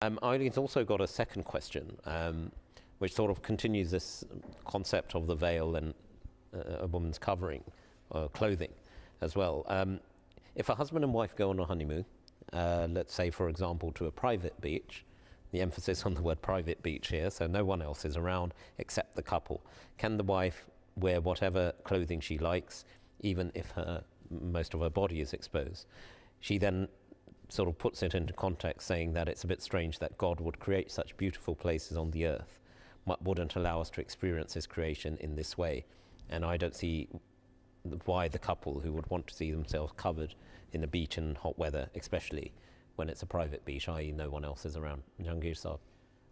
Eileen's also got a second question, which sort of continues this concept of the veil and a woman's covering, clothing as well. If a husband and wife go on a honeymoon, let's say, for example, to a private beach, the emphasis on the word private beach here, so no one else is around except the couple, can the wife wear whatever clothing she likes, even if most of her body is exposed? She then sort of puts it into context, saying that it's a bit strange that God would create such beautiful places on the earth, but wouldn't allow us to experience his creation in this way. And I don't see why the couple who would want to see themselves covered in the beach in hot weather, especially when it's a private beach, i.e. no one else is around. Jahangir Saab.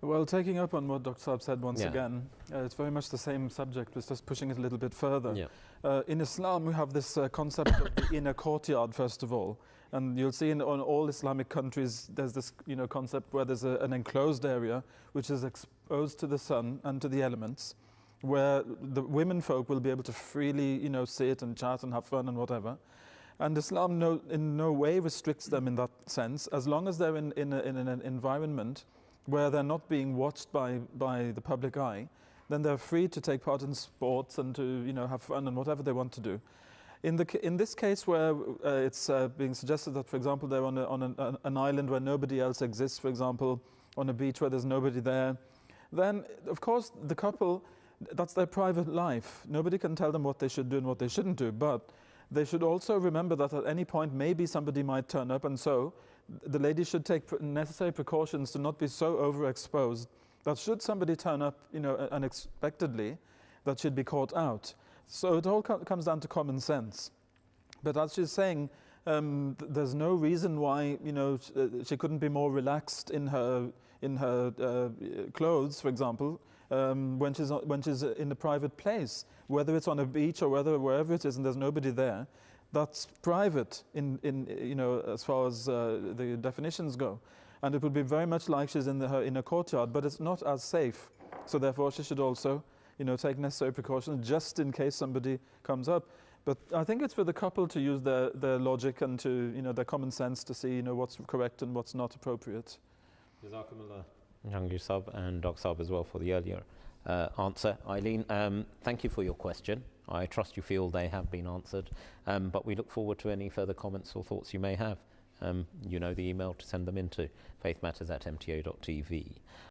Well, taking up on what Dr. Saab said once again, it's very much the same subject, but just pushing it a little bit further. Yeah. In Islam, we have this concept of the inner courtyard, first of all. And you'll see on all Islamic countries, there's this concept where there's an enclosed area which is exposed to the sun and to the elements, where the women folk will be able to freely sit and chat and have fun and whatever. And Islam in no way restricts them in that sense, as long as they're in an environment where they're not being watched by the public eye. Then they're free to take part in sports and to have fun and whatever they want to do. In this case, where it's being suggested that, for example, they're on an island where nobody else exists, for example, on a beach where there's nobody there, then of course the couple, that's their private life. Nobody can tell them what they should do and what they shouldn't do, but they should also remember that at any point maybe somebody might turn up, and so the lady should take necessary precautions to not be so overexposed that should somebody turn up unexpectedly, that should be caught out. So it all comes down to common sense. But as she's saying, there's no reason why she couldn't be more relaxed in her clothes, for example, when she's in a private place, whether it's on a beach or wherever it is and there's nobody there. That's private as far as the definitions go, and it would be very much like she's in a courtyard, but it's not as safe. So therefore, she should also take necessary precautions just in case somebody comes up. But I think it's for the couple to use their logic and to their common sense to see what's correct and what's not appropriate. Jazakumullah, Jahangir Saab, and Dr. Saab as well for the earlier answer. Eileen, thank you for your question. I trust you feel they have been answered, but we look forward to any further comments or thoughts you may have. You know the email to send them into, faithmatters@mto.tv.